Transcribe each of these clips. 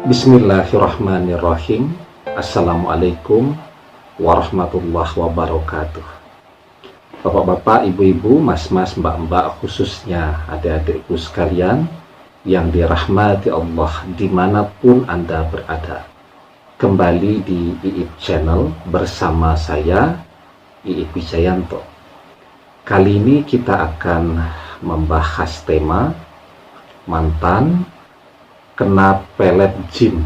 Bismillahirrahmanirrahim. Assalamualaikum warahmatullahi wabarakatuh. Bapak-bapak, ibu-ibu, mas-mas, mbak-mbak, khususnya adik-adikku sekalian yang dirahmati Allah dimanapun Anda berada. Kembali di IIP Channel bersama saya, IIP Wijayanto. Kali ini kita akan membahas tema mantan kena pelet jin,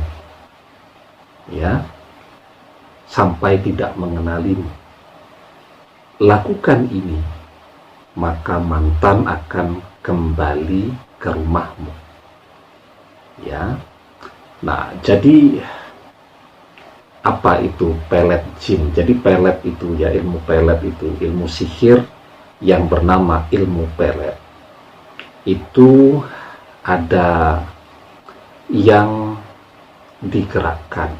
ya, sampai tidak mengenalimu. Lakukan ini, maka mantan akan kembali ke rumahmu, ya. Nah, jadi apa itu pelet jin? Jadi pelet itu, ya, ilmu pelet itu ilmu sihir yang bernama ilmu pelet. Itu ada yang digerakkan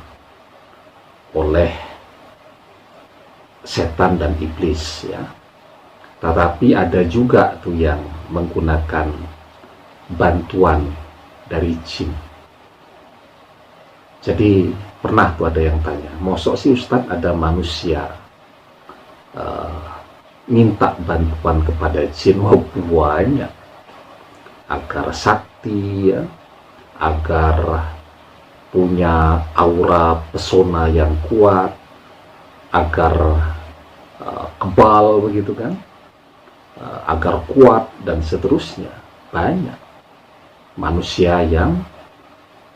oleh setan dan iblis, ya. Tetapi ada juga tuh yang menggunakan bantuan dari jin. Jadi pernah tuh ada yang tanya, mosok sih Ustadz ada manusia minta bantuan kepada jin? Mau banyak, agar sakti, ya, agar punya aura pesona yang kuat, agar kebal begitu kan, agar kuat dan seterusnya. Banyak manusia yang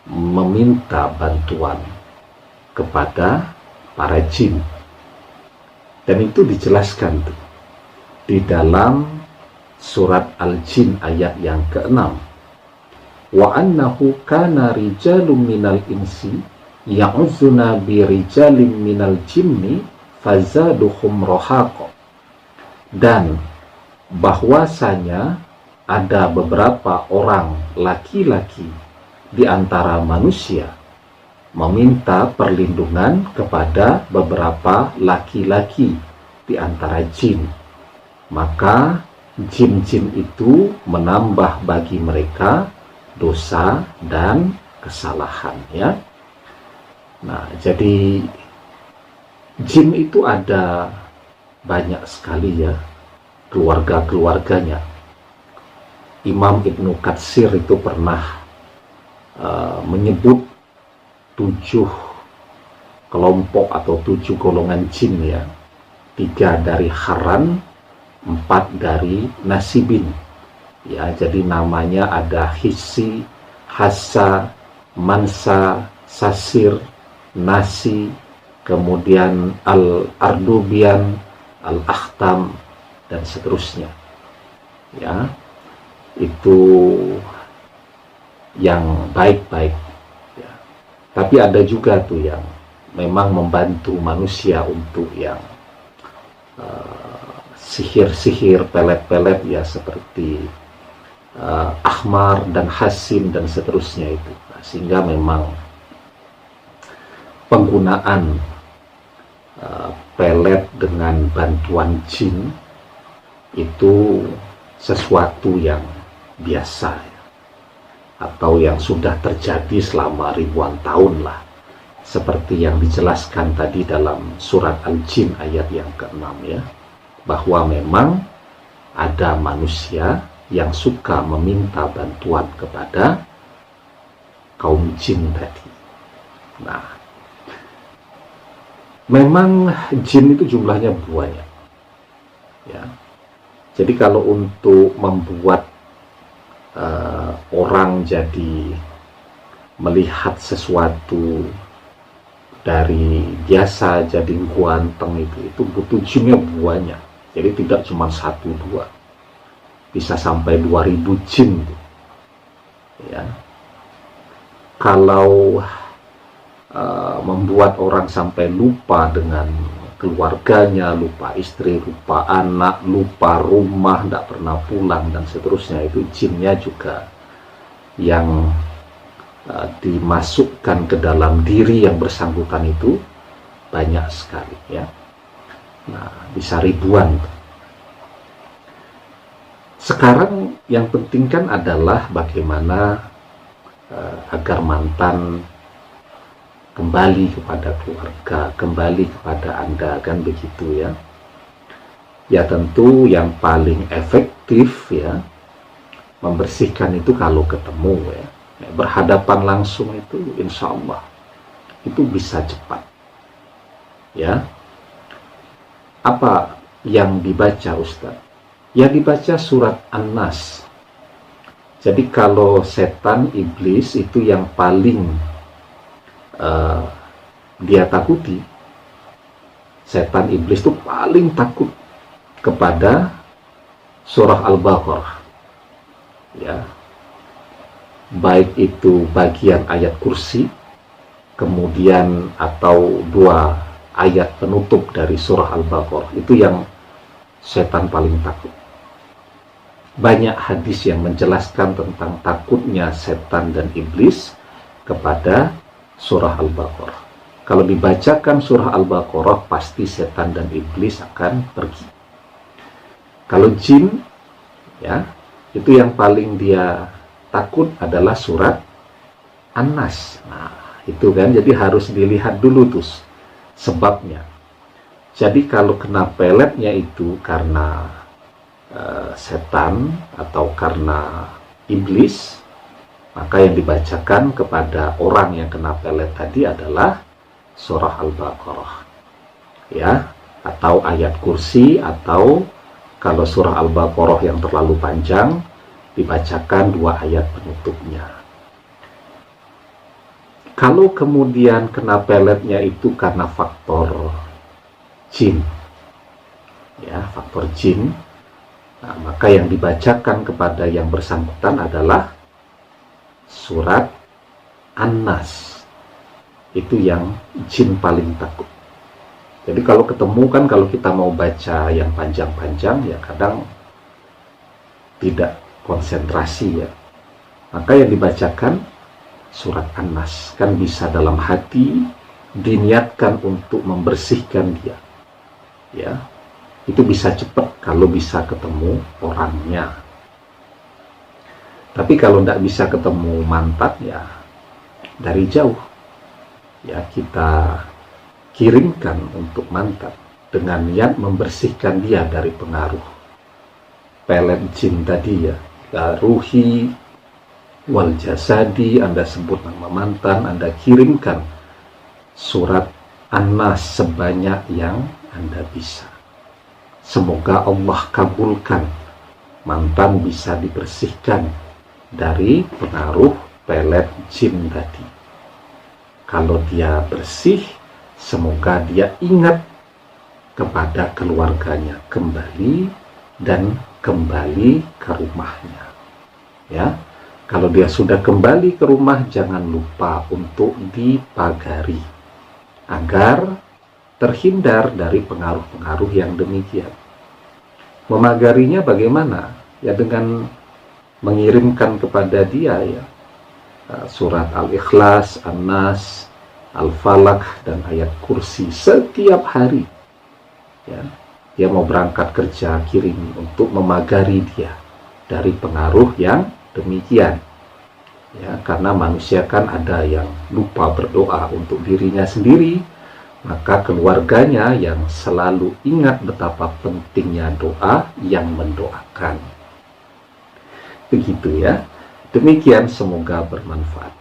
meminta bantuan kepada para jin, dan itu dijelaskan tuh di dalam surat Al-Jin ayat yang ke-6. Wa annahu kana rijalun minal insi ya'udzuna bi rijalin minal jinni fazaduhum rohaqa. Dan bahwasanya ada beberapa orang laki-laki di antara manusia meminta perlindungan kepada beberapa laki-laki di antara jin, maka jin-jin itu menambah bagi mereka dosa dan kesalahan, ya. Nah, jadi jin itu ada banyak sekali, ya, keluarga-keluarganya. Imam Ibnu Katsir itu pernah menyebut 7 kelompok atau 7 golongan jin, ya. 3 dari Haran, 4 dari Nasibin, ya. Jadi namanya ada Hissi, Hassa, Mansa, Sasir, Nasi, kemudian Al-Ardubian, Al-Akhtam, dan seterusnya, ya. Itu yang baik-baik, ya. Tapi ada juga tuh yang memang membantu manusia untuk yang sihir-sihir, pelet-pelet, ya, seperti Ahmar dan Hasim dan seterusnya itu. Nah, sehingga memang penggunaan pelet dengan bantuan jin itu sesuatu yang biasa, ya, atau yang sudah terjadi selama ribuan tahun lah, seperti yang dijelaskan tadi dalam surat Al-Jin ayat yang ke-6, ya, bahwa memang ada manusia yang suka meminta bantuan kepada kaum jin tadi. Nah, memang jin itu jumlahnya banyak, ya. Jadi kalau untuk membuat orang jadi melihat sesuatu dari biasa jadi ganteng, itu butuh jinnya banyak. Jadi tidak cuma 1-2, bisa sampai 2000 jin, ya. Kalau membuat orang sampai lupa dengan keluarganya, lupa istri, lupa anak, lupa rumah, tidak pernah pulang dan seterusnya, itu jinnya juga yang dimasukkan ke dalam diri yang bersangkutan itu banyak sekali, ya. Nah, bisa ribuan. Sekarang yang penting kan adalah bagaimana agar mantan kembali kepada keluarga, kembali kepada Anda, kan begitu ya. Ya tentu yang paling efektif ya membersihkan itu kalau ketemu ya. Berhadapan langsung itu insya Allah itu bisa cepat ya. Apa yang dibaca Ustaz? Yang dibaca surat An-Nas. Jadi kalau setan, iblis itu yang paling dia takuti, setan iblis itu paling takut kepada surah Al-Baqarah ya, baik itu bagian ayat kursi, kemudian atau 2 ayat penutup dari surah Al-Baqarah, itu yang setan paling takut. Banyak hadis yang menjelaskan tentang takutnya setan dan iblis kepada surah Al-Baqarah. Kalau dibacakan surah Al-Baqarah, pasti setan dan iblis akan pergi. Kalau jin ya, itu yang paling dia takut adalah surat An-Nas. Nah, itu kan, jadi harus dilihat dulu tuh sebabnya. Jadi kalau kena peletnya itu karena setan atau karena iblis, maka yang dibacakan kepada orang yang kena pelet tadi adalah surah Al-Baqarah ya, atau ayat kursi, atau kalau surah Al-Baqarah yang terlalu panjang dibacakan 2 ayat penutupnya. Kalau kemudian kena peletnya itu karena faktor jin ya, faktor jin, nah, maka yang dibacakan kepada yang bersangkutan adalah surat An-Nas. Itu yang jin paling takut. Jadi kalau ketemu kan, kalau kita mau baca yang panjang-panjang ya kadang tidak konsentrasi ya, maka yang dibacakan surat An-Nas, kan bisa dalam hati diniatkan untuk membersihkan dia ya, itu bisa cepat kalau bisa ketemu orangnya. Tapi kalau tidak bisa ketemu mantan ya dari jauh ya, kita kirimkan untuk mantan dengan niat membersihkan dia dari pengaruh pelet jin tadi ya, ruhi wal jasadi. Anda sebut nama mantan, Anda kirimkan surat An-Nas sebanyak yang Anda bisa. Semoga Allah kabulkan, mantan bisa dibersihkan dari pengaruh pelet jin tadi. Kalau dia bersih, semoga dia ingat kepada keluarganya kembali dan kembali ke rumahnya ya. Kalau dia sudah kembali ke rumah, jangan lupa untuk dipagari agar terhindar dari pengaruh-pengaruh yang demikian. Memagarinya bagaimana? Ya dengan mengirimkan kepada dia ya surat Al-Ikhlas, An-Nas, Al-Falaq, dan ayat kursi setiap hari ya. Dia mau berangkat kerja, kirim untuk memagari dia dari pengaruh yang demikian ya. Karena manusia kan ada yang lupa berdoa untuk dirinya sendiri, maka keluarganya yang selalu ingat betapa pentingnya doa yang mendoakan. Begitu ya. Demikian, semoga bermanfaat.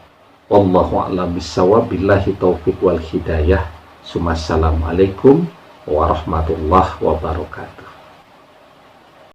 Wallahu a'lam bishawab, billahi taufiq wal hidayah. Assalamualaikum warahmatullahi wabarakatuh.